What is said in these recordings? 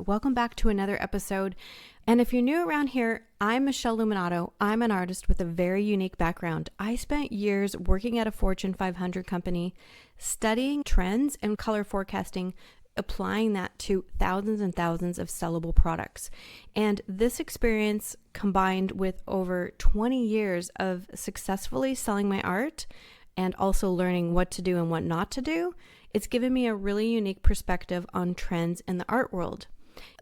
welcome back to another episode. And if you're new around here, I'm Michele Luminato. I'm an artist with a very unique background. I spent years working at a Fortune 500 company, studying trends and color forecasting, applying that to thousands and thousands of sellable products. And this experience, combined with over 20 years of successfully selling my art and also learning what to do and what not to do, it's given me a really unique perspective on trends in the art world.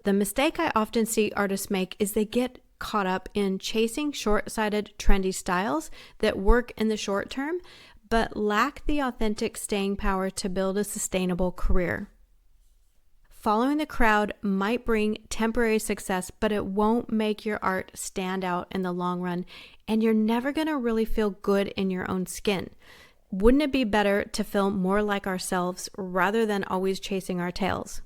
The mistake I often see artists make is they get caught up in chasing short-sighted, trendy styles that work in the short term, but lack the authentic staying power to build a sustainable career. Following the crowd might bring temporary success, but it won't make your art stand out in the long run, and you're never going to really feel good in your own skin. Wouldn't it be better to feel more like ourselves rather than always chasing our tails?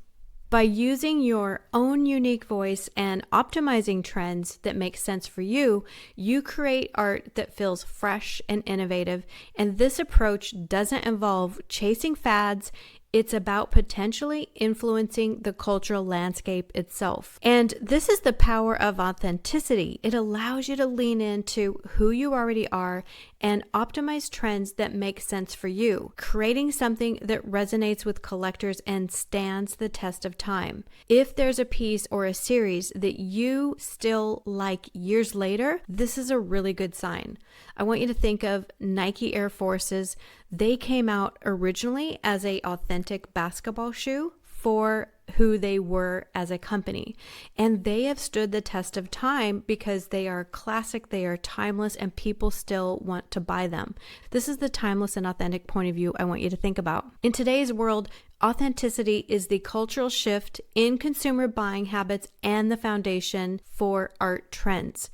By using your own unique voice and optimizing trends that make sense for you, you create art that feels fresh and innovative. And this approach doesn't involve chasing fads. It's about potentially influencing the cultural landscape itself. And this is the power of authenticity. It allows you to lean into who you already are and optimize trends that make sense for you, creating something that resonates with collectors and stands the test of time. If there's a piece or a series that you still like years later, this is a really good sign. I want you to think of Nike Air Forces. They came out originally as an authentic basketball shoe for who they were as a company. And they have stood the test of time because they are classic, they are timeless, and people still want to buy them. This is the timeless and authentic point of view I want you to think about. In today's world, authenticity is the cultural shift in consumer buying habits and the foundation for art trends.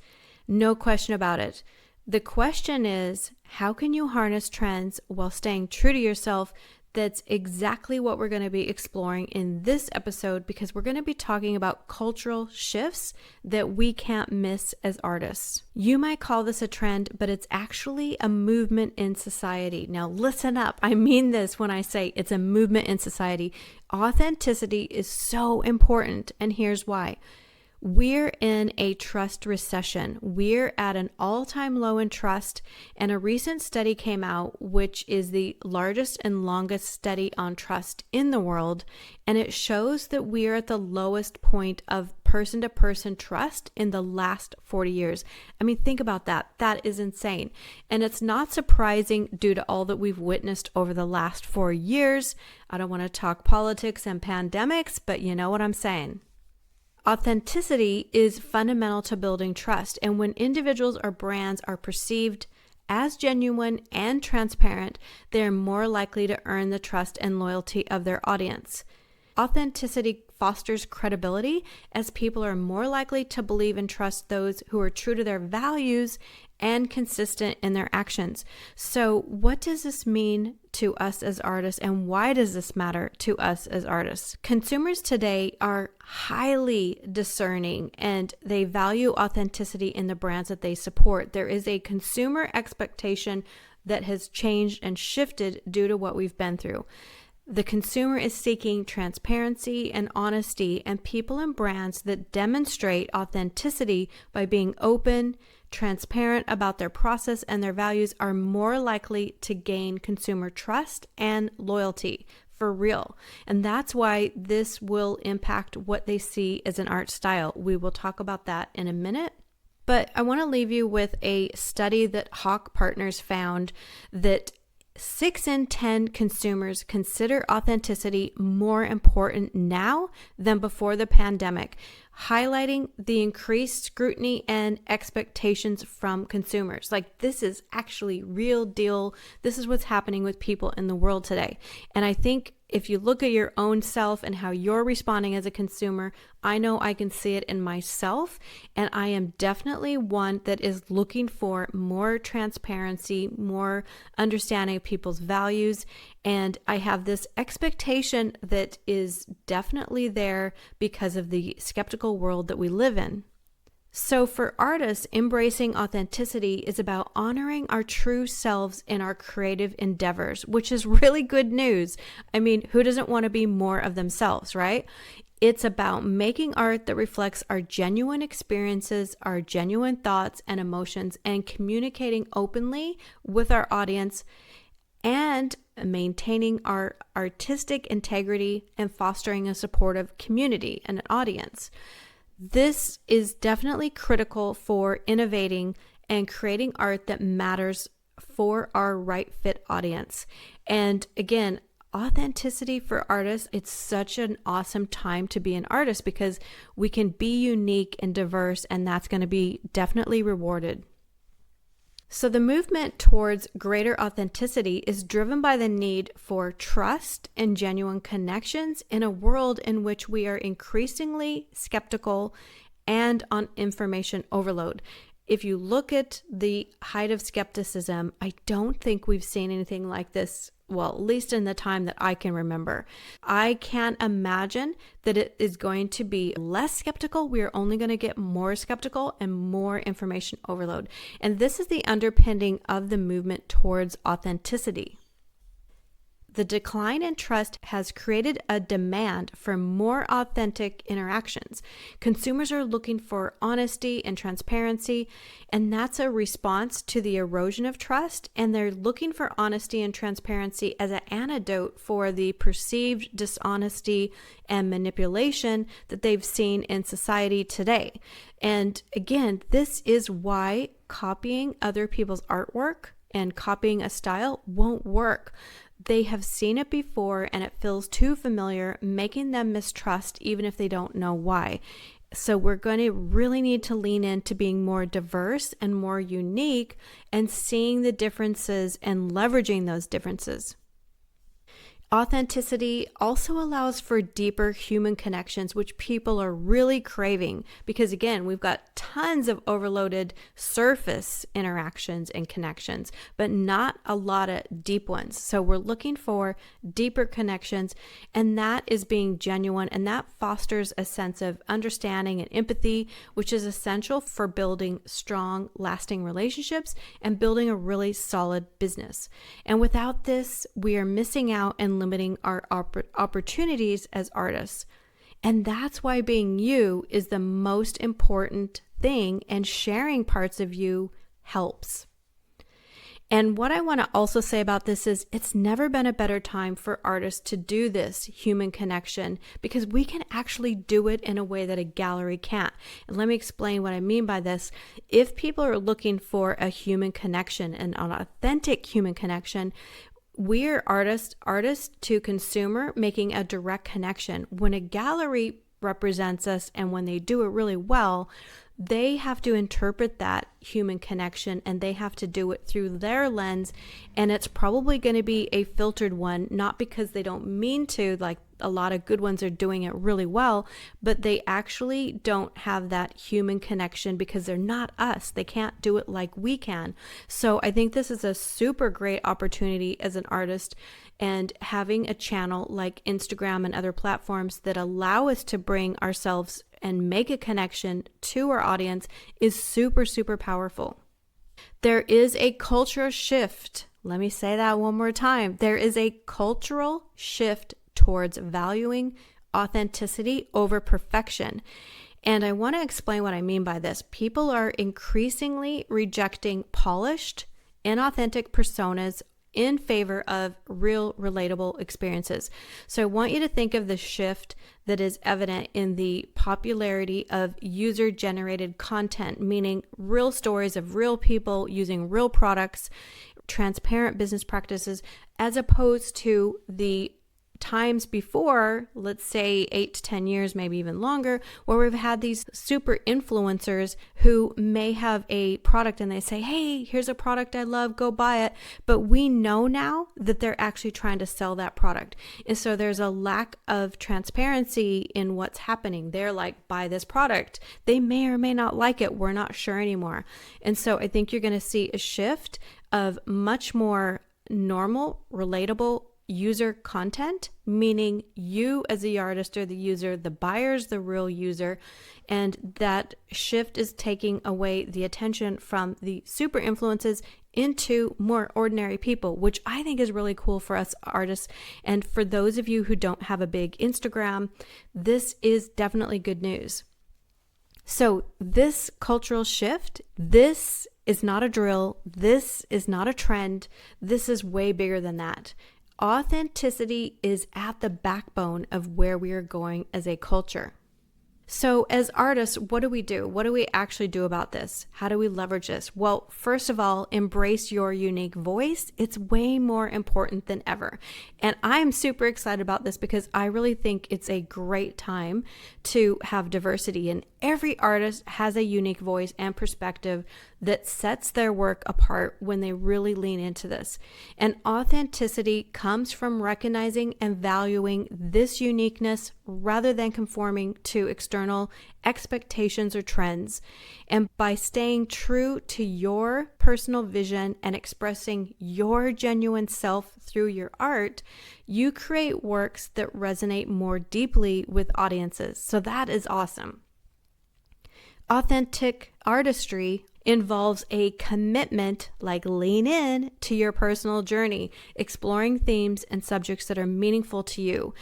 No question about it. The question is, how can you harness trends while staying true to yourself? That's exactly what we're going to be exploring in this episode, because we're going to be talking about cultural shifts that we can't miss as artists. You might call this a trend, but it's actually a movement in society. Now listen up. I mean this when I say it's a movement in society. Authenticity is so important, and here's why. We're in a trust recession. We're at an all-time low in trust, and a recent study came out, which is the largest and longest study on trust in the world, and it shows that we are at the lowest point of person-to-person trust in the last 40 years. I mean, think about that. That is insane. And it's not surprising due to all that we've witnessed over the last 4 years. I don't want to talk politics and pandemics, but you know what I'm saying. Authenticity is fundamental to building trust, and when individuals or brands are perceived as genuine and transparent, they are more likely to earn the trust and loyalty of their audience. Authenticity fosters credibility, as people are more likely to believe and trust those who are true to their values and consistent in their actions. So what does this mean to us as artists, and why does this matter to us as artists? Consumers today are highly discerning, and they value authenticity in the brands that they support. There is a consumer expectation that has changed and shifted due to what we've been through. The consumer is seeking transparency and honesty, and people and brands that demonstrate authenticity by being open, transparent about their process and their values are more likely to gain consumer trust and loyalty for real. And that's why this will impact what they see as an art style. We will talk about that in a minute. But I want to leave you with a study that Hawk Partners found that 6 in 10 consumers consider authenticity more important now than before the pandemic, highlighting the increased scrutiny and expectations from consumers. Like, this is actually real deal. This is what's happening with people in the world today. And I think if you look at your own self and how you're responding as a consumer, I know I can see it in myself, and I am definitely one that is looking for more transparency, more understanding of people's values, and I have this expectation that is definitely there because of the skeptical world that we live in. So for artists, embracing authenticity is about honoring our true selves in our creative endeavors, which is really good news. I mean, who doesn't want to be more of themselves, right? It's about making art that reflects our genuine experiences, our genuine thoughts and emotions, and communicating openly with our audience and maintaining our artistic integrity and fostering a supportive community and an audience. This is definitely critical for innovating and creating art that matters for our right fit audience. And again, authenticity for artists, it's such an awesome time to be an artist because we can be unique and diverse, and that's going to be definitely rewarded. So the movement towards greater authenticity is driven by the need for trust and genuine connections in a world in which we are increasingly skeptical and on information overload. If you look at the height of skepticism, I don't think we've seen anything like this, well, at least in the time that I can remember. I can't imagine that it is going to be less skeptical. We are only going to get more skeptical and more information overload. And this is the underpinning of the movement towards authenticity. The decline in trust has created a demand for more authentic interactions. Consumers are looking for honesty and transparency, and that's a response to the erosion of trust, and they're looking for honesty and transparency as an antidote for the perceived dishonesty and manipulation that they've seen in society today. And again, this is why copying other people's artwork and copying a style won't work. They have seen it before and it feels too familiar, making them mistrust even if they don't know why. So we're going to really need to lean into being more diverse and more unique and seeing the differences and leveraging those differences. Authenticity also allows for deeper human connections, which people are really craving because, again, we've got tons of overloaded surface interactions and connections, but not a lot of deep ones. So we're looking for deeper connections, and that is being genuine, and that fosters a sense of understanding and empathy, which is essential for building strong, lasting relationships and building a really solid business. And without this, we are missing out and limiting our opportunities as artists. And that's why being you is the most important thing, and sharing parts of you helps. And what I want to also say about this is it's never been a better time for artists to do this human connection because we can actually do it in a way that a gallery can't. And let me explain what I mean by this. If people are looking for a human connection, and an authentic human connection, we're artist to consumer, making a direct connection. When a gallery represents us and when they do it really well, they have to interpret that human connection and they have to do it through their lens. And it's probably going to be a filtered one, not because they don't mean to, like a lot of good ones are doing it really well, but they actually don't have that human connection because they're not us. They can't do it like we can. So I think this is a super great opportunity as an artist, and having a channel like Instagram and other platforms that allow us to bring ourselves and make a connection to our audience is super, super powerful. There is a cultural shift. Let me say that one more time. There is a cultural shift towards valuing authenticity over perfection. And I want to explain what I mean by this. People are increasingly rejecting polished, inauthentic personas in favor of real, relatable experiences. So I want you to think of the shift that is evident in the popularity of user-generated content, meaning real stories of real people using real products, transparent business practices, as opposed to the times before, let's say 8 to 10 years, maybe even longer, where we've had these super influencers who may have a product and they say, hey, here's a product I love, go buy it. But we know now that they're actually trying to sell that product. And so there's a lack of transparency in what's happening. They're like, buy this product. They may or may not like it. We're not sure anymore. And so I think you're going to see a shift of much more normal, relatable user content, meaning you as the artist or the user, the buyer's the real user, and that shift is taking away the attention from the super influences into more ordinary people, which I think is really cool for us artists. And for those of you who don't have a big Instagram, this is definitely good news. So this cultural shift, this is not a drill. This is not a trend. This is way bigger than that. Authenticity is at the backbone of where we are going as a culture. So as artists, what do we do? What do we actually do about this? How do we leverage this? Well, first of all, embrace your unique voice. It's way more important than ever. And I'm super excited about this because I really think it's a great time to have diversity. And every artist has a unique voice and perspective that sets their work apart when they really lean into this. And authenticity comes from recognizing and valuing this uniqueness rather than conforming to external expectations or trends. And by staying true to your personal vision and expressing your genuine self through your art, you create works that resonate more deeply with audiences. So that is awesome. Authentic artistry involves a commitment, like lean in to your personal journey, exploring themes and subjects that are meaningful to you,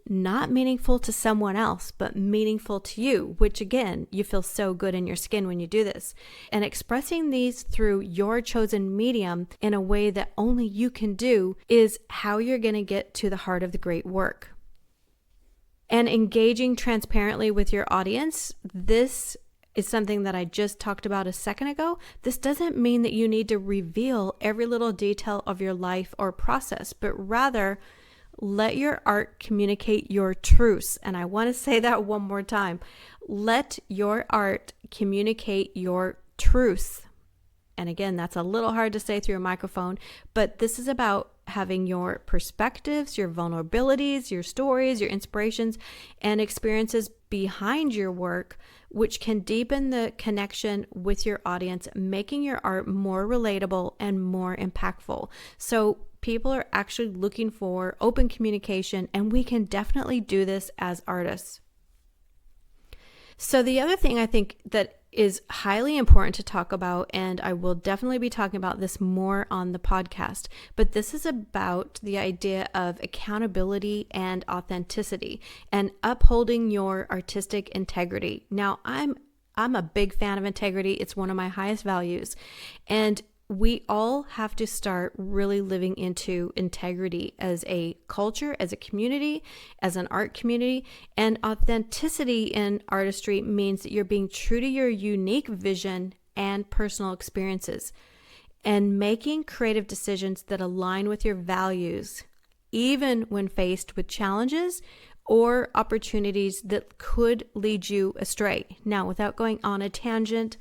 not meaningful to someone else, but meaningful to you, which again, you feel so good in your skin when you do this. And expressing these through your chosen medium in a way that only you can do is how you're going to get to the heart of the great work. And engaging transparently with your audience, this is something that I just talked about a second ago. This doesn't mean that you need to reveal every little detail of your life or process, but rather let your art communicate your truths. And I want to say that one more time. Let your art communicate your truths. And again, that's a little hard to say through a microphone, but this is about having your perspectives, your vulnerabilities, your stories, your inspirations, and experiences behind your work, which can deepen the connection with your audience, making your art more relatable and more impactful. So people are actually looking for open communication, and we can definitely do this as artists. So the other thing I think that is highly important to talk about, and I will definitely be talking about this more on the podcast, but this is about the idea of accountability and authenticity and upholding your artistic integrity. Now, I'm a big fan of integrity. It's one of my highest values, and we all have to start really living into integrity as a culture, as a community, as an art community. And authenticity in artistry means that you're being true to your unique vision and personal experiences and making creative decisions that align with your values, even when faced with challenges or opportunities that could lead you astray. Now, without going on a tangent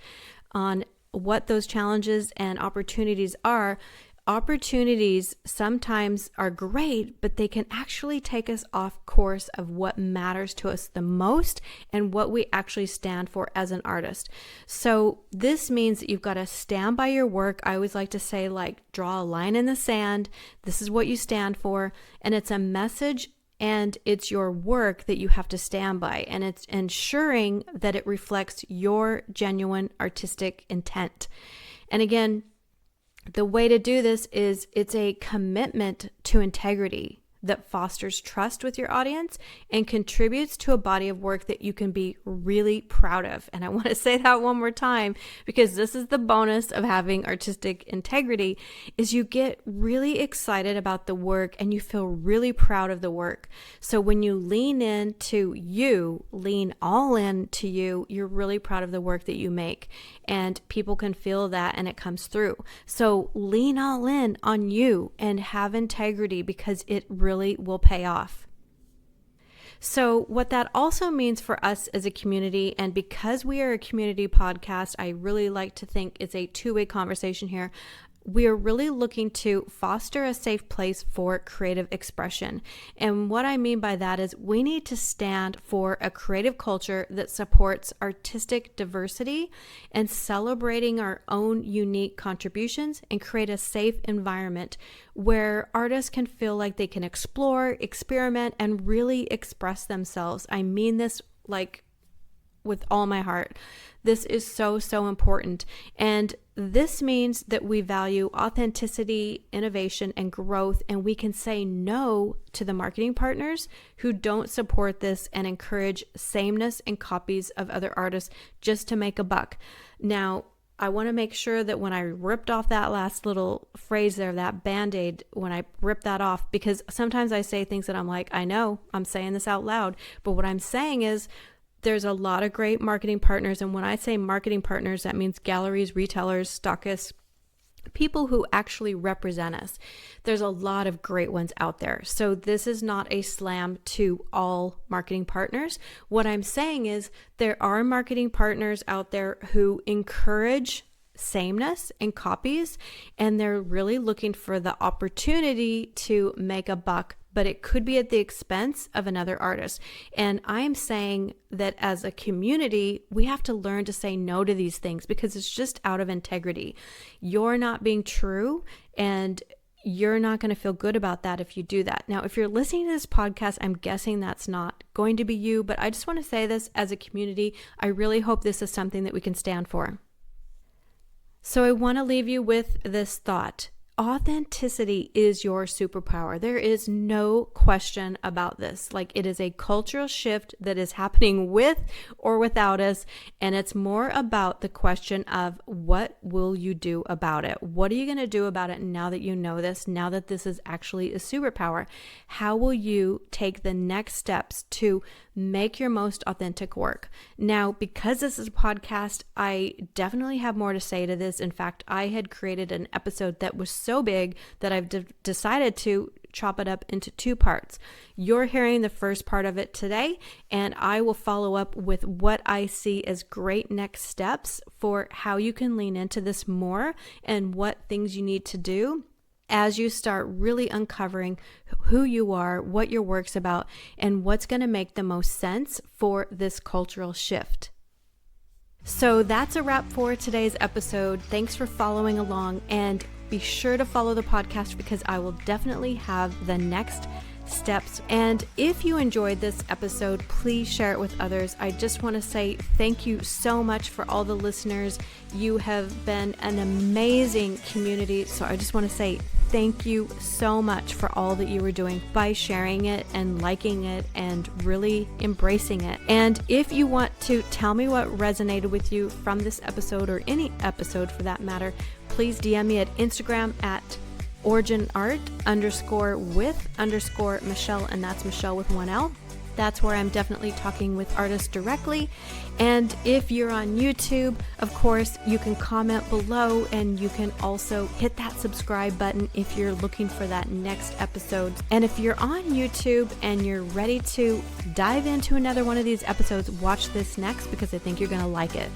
on what those challenges and opportunities are, opportunities sometimes are great, but they can actually take us off course of what matters to us the most and what we actually stand for as an artist. So this means that you've got to stand by your work. I always like to say, like, draw a line in the sand. This is what you stand for. And it's a message and it's your work that you have to stand by, and it's ensuring that it reflects your genuine artistic intent. And again, the way to do this is it's a commitment to integrity that fosters trust with your audience and contributes to a body of work that you can be really proud of. And I want to say that one more time, because this is the bonus of having artistic integrity, is you get really excited about the work and you feel really proud of the work. So when you lean into you, lean all in to you, you're really proud of the work that you make, and people can feel that and it comes through. So lean all in on you and have integrity, because it really will pay off. So what that also means for us as a community, and because we are a community podcast, I really like to think it's a two-way conversation here. We are really looking to foster a safe place for creative expression. And what I mean by that is we need to stand for a creative culture that supports artistic diversity and celebrating our own unique contributions, and create a safe environment where artists can feel like they can explore, experiment, and really express themselves. I mean this like with all my heart. This is so, so important. And this means that we value authenticity, innovation, and growth, and we can say no to the marketing partners who don't support this and encourage sameness and copies of other artists just to make a buck. Now, I want to make sure that when I ripped off that last little phrase there, that Band-Aid, when I ripped that off, because sometimes I say things that I'm like, I know I'm saying this out loud, but what I'm saying is there's a lot of great marketing partners. And when I say marketing partners, that means galleries, retailers, stockists, people who actually represent us. There's a lot of great ones out there. So this is not a slam to all marketing partners. What I'm saying is there are marketing partners out there who encourage sameness and copies, and they're really looking for the opportunity to make a buck, but it could be at the expense of another artist. And I'm saying that as a community, we have to learn to say no to these things because it's just out of integrity. You're not being true, and you're not going to feel good about that if you do that. Now, if you're listening to this podcast, I'm guessing that's not going to be you, but I just want to say this as a community. I really hope this is something that we can stand for. So I want to leave you with this thought. Authenticity is your superpower. There is no question about this. Like, it is a cultural shift that is happening with or without us. And it's more about the question of what will you do about it? What are you going to do about it now that you know this, now that this is actually a superpower? How will you take the next steps to make your most authentic work? Now, because this is a podcast, I definitely have more to say to this. In fact, I had created an episode that was so big that I've decided to chop it up into two parts. You're hearing the first part of it today, and I will follow up with what I see as great next steps for how you can lean into this more and what things you need to do as you start really uncovering who you are, what your work's about, and what's going to make the most sense for this cultural shift. So that's a wrap for today's episode. Thanks for following along, and be sure to follow the podcast because I will definitely have the next steps. And if you enjoyed this episode, please share it with others. I just want to say thank you so much for all the listeners. You have been an amazing community. So I just want to say thank you so much for all that you are doing by sharing it and liking it and really embracing it. And if you want to tell me what resonated with you from this episode or any episode for that matter, please DM me at Instagram at originart_with_Michele, and that's Michele with one L. That's where I'm definitely talking with artists directly. And if you're on YouTube, of course, you can comment below, and you can also hit that subscribe button if you're looking for that next episode. And if you're on YouTube and you're ready to dive into another one of these episodes, watch this next because I think you're going to like it.